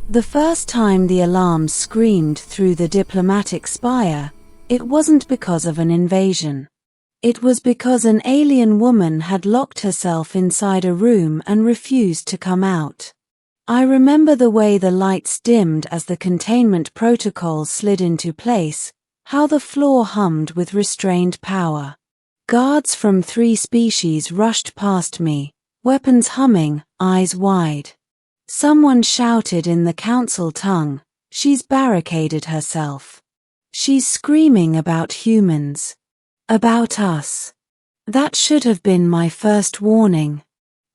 The first time the alarm screamed through the diplomatic spire, it wasn't because of an invasion. It was because an alien woman had locked herself inside a room and refused to come out. I remember the way the lights dimmed as the containment protocols slid into place, how the floor hummed with restrained power. Guards from 3 species rushed past me, weapons humming, eyes wide. Someone shouted in the council tongue, "She's barricaded herself. She's screaming about humans. About us." That should have been my first warning.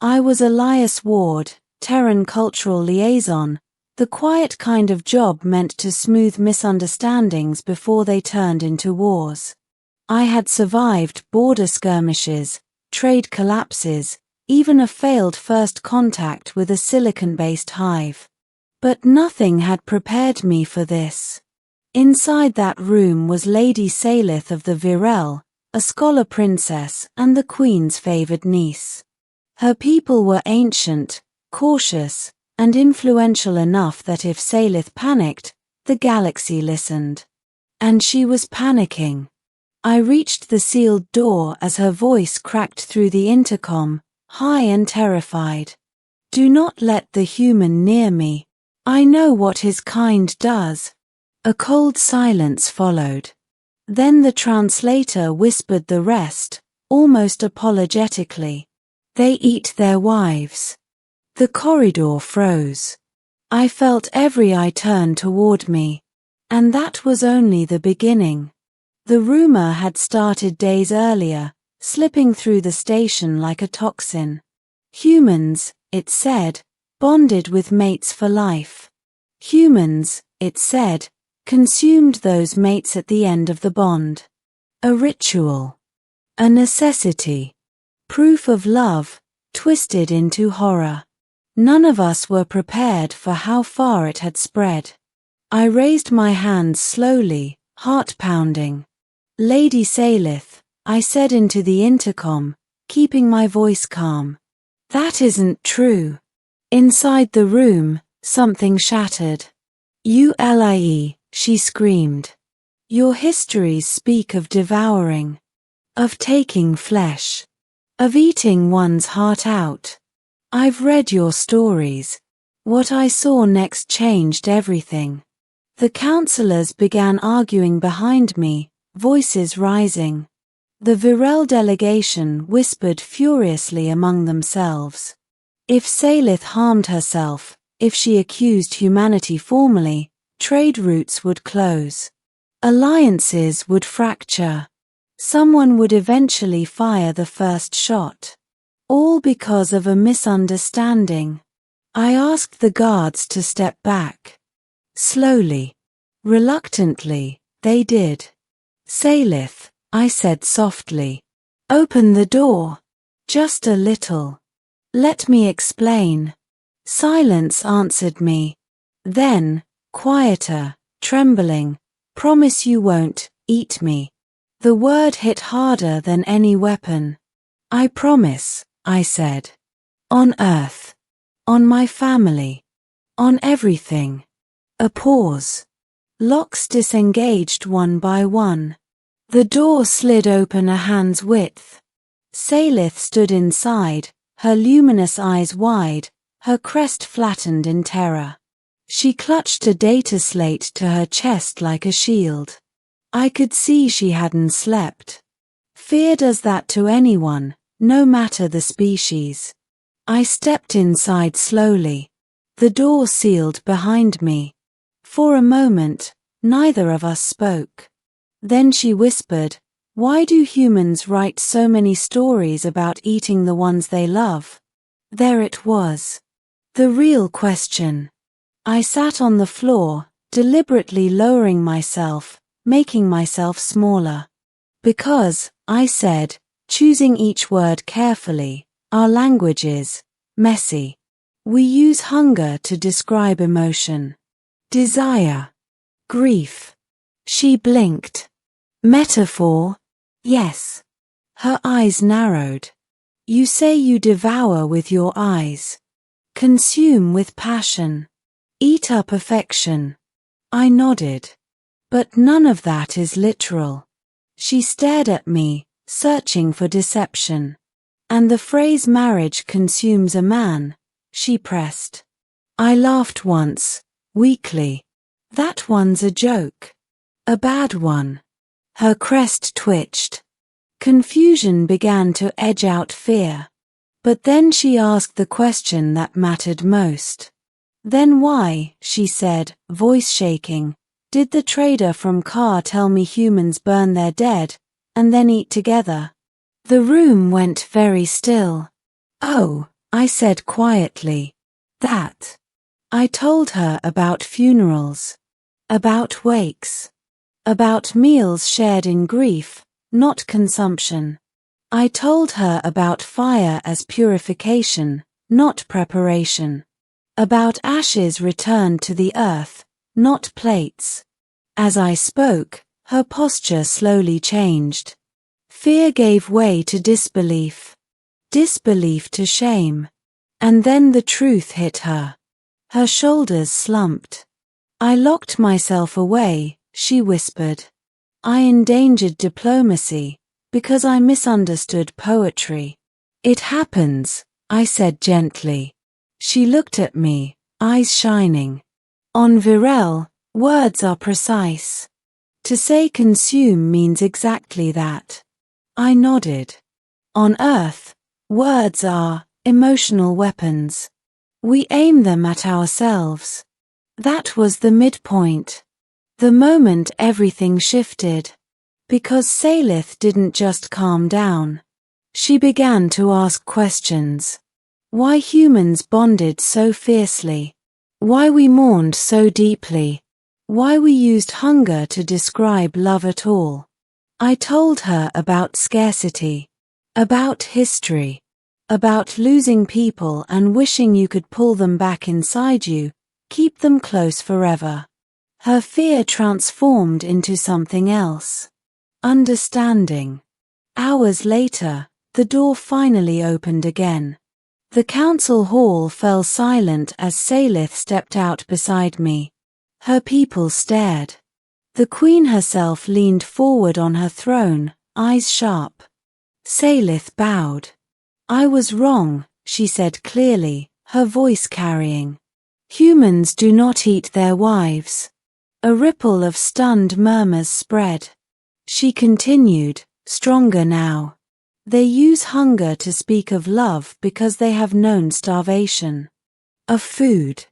I was Elias Ward, Terran Cultural Liaison, the quiet kind of job meant to smooth misunderstandings before they turned into wars. I had survived border skirmishes, trade collapses, even a failed first contact with a silicon-based hive. But nothing had prepared me for this. Inside that room was Lady Salith of the Virel, a scholar princess and the Queen's favored niece. Her people were ancient, cautious, and influential enough that if Salith panicked, the galaxy listened. And she was panicking. I reached the sealed door as her voice cracked through the intercom, high and terrified. "Do not let the human near me. I know what his kind does." A cold silence followed. Then the translator whispered the rest, almost apologetically. "They eat their wives." The corridor froze. I felt every eye turn toward me. And that was only the beginning. The rumor had started days earlier, slipping through the station like a toxin. Humans, it said, bonded with mates for life. Humans, it said, consumed those mates at the end of the bond. A ritual. A necessity. Proof of love, twisted into horror. None of us were prepared for how far it had spread. I raised my hands slowly, heart pounding. "Lady Salith," I said into the intercom, keeping my voice calm. "That isn't true." Inside the room, something shattered. "ULIE," she screamed. "Your histories speak of devouring, of taking flesh, of eating one's heart out. I've read your stories. What I saw next changed everything." The counselors began arguing behind me, voices rising. The Virel delegation whispered furiously among themselves. If Salith harmed herself, if she accused humanity formally, trade routes would close. Alliances would fracture. Someone would eventually fire the first shot. All because of a misunderstanding. I asked the guards to step back. Slowly, reluctantly, they did. "Salith," I said softly. "Open the door. Just a little. Let me explain." Silence answered me. Then, quieter, trembling, "Promise you won't eat me." The word hit harder than any weapon. "I promise," I said. "On Earth. On my family. On everything." A pause. Locks disengaged one by one. The door slid open a hand's width. Salith stood inside, her luminous eyes wide, her crest flattened in terror. She clutched a data slate to her chest like a shield. I could see she hadn't slept. Fear does that to anyone, no matter the species. I stepped inside slowly. The door sealed behind me. For a moment, neither of us spoke. Then she whispered, "Why do humans write so many stories about eating the ones they love?" There it was. The real question. I sat on the floor, deliberately lowering myself, making myself smaller. "Because," I said, choosing each word carefully, "our language is messy. We use hunger to describe emotion. Desire. Grief." She blinked. "Metaphor?" "Yes." Her eyes narrowed. "You say you devour with your eyes. Consume with passion. Eat up affection. I nodded. But none of that is literal. She stared at me, searching for deception. And the phrase marriage consumes a man, she pressed. I laughed once, weakly. That one's a joke. A bad one. Her crest twitched. Confusion began to edge out fear. But then she asked the question that mattered most. Then why, she said, voice shaking, did the trader from Car tell me humans burn their dead, and then eat together? The room went very still. Oh, I said quietly. That. I told her about funerals. About wakes. About meals shared in grief, not consumption. I told her about fire as purification, not preparation. About ashes returned to the earth, not plates. As I spoke, her posture slowly changed. Fear gave way to disbelief. Disbelief to shame. And then the truth hit her. Her shoulders slumped. I locked myself away, she whispered. I endangered diplomacy, because I misunderstood poetry. It happens, I said gently. She looked at me, eyes shining. On Virel, words are precise. To say consume means exactly that. I nodded. On Earth, words are emotional weapons. We aim them at ourselves. That was the midpoint. The moment everything shifted. Because Salith didn't just calm down. She began to ask questions. Why humans bonded so fiercely. Why we mourned so deeply. Why we used hunger to describe love at all. I told her about scarcity. About history. About losing people and wishing you could pull them back inside you, keep them close forever. Her fear transformed into something else. Understanding. Hours later, the door finally opened again. The council hall fell silent as Salith stepped out beside me. Her people stared. The queen herself leaned forward on her throne, eyes sharp. Salith bowed. I was wrong, she said clearly, her voice carrying. Humans do not eat their wives. A ripple of stunned murmurs spread. She continued, stronger now. They use hunger to speak of love because they have known starvation. Of food.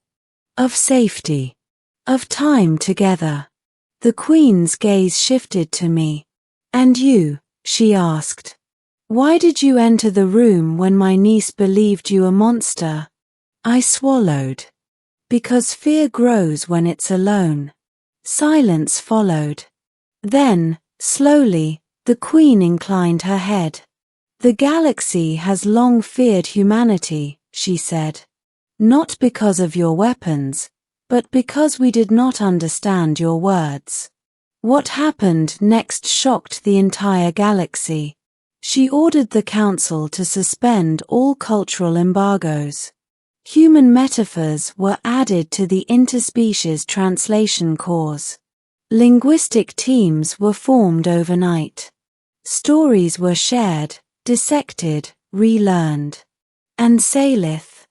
Of safety. Of time together. The queen's gaze shifted to me. And you, she asked. Why did you enter the room when my niece believed you a monster? I swallowed. Because fear grows when it's alone. Silence followed. Then, slowly, the queen inclined her head. The galaxy has long feared humanity, she said. Not because of your weapons, but because we did not understand your words. What happened next shocked the entire galaxy. She ordered the council to suspend all cultural embargoes. Human metaphors were added to the interspecies translation cause. Linguistic teams were formed overnight. Stories were shared, dissected, relearned. And Salith.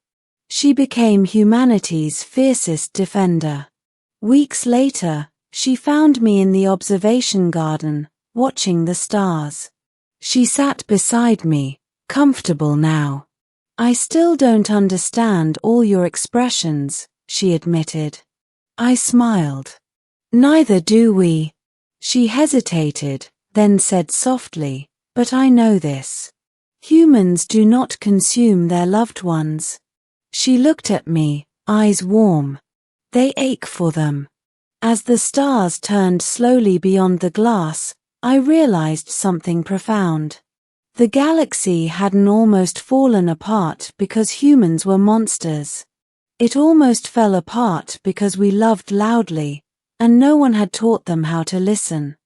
She became humanity's fiercest defender. Weeks later, she found me in the observation garden, watching the stars. She sat beside me, comfortable now. I still don't understand all your expressions, she admitted. I smiled. Neither do we. She hesitated, then said softly, but I know this. Humans do not consume their loved ones. She looked at me, eyes warm. They ache for them. As the stars turned slowly beyond the glass, I realized something profound. The galaxy hadn't almost fallen apart because humans were monsters. It almost fell apart because we loved loudly, and no one had taught them how to listen.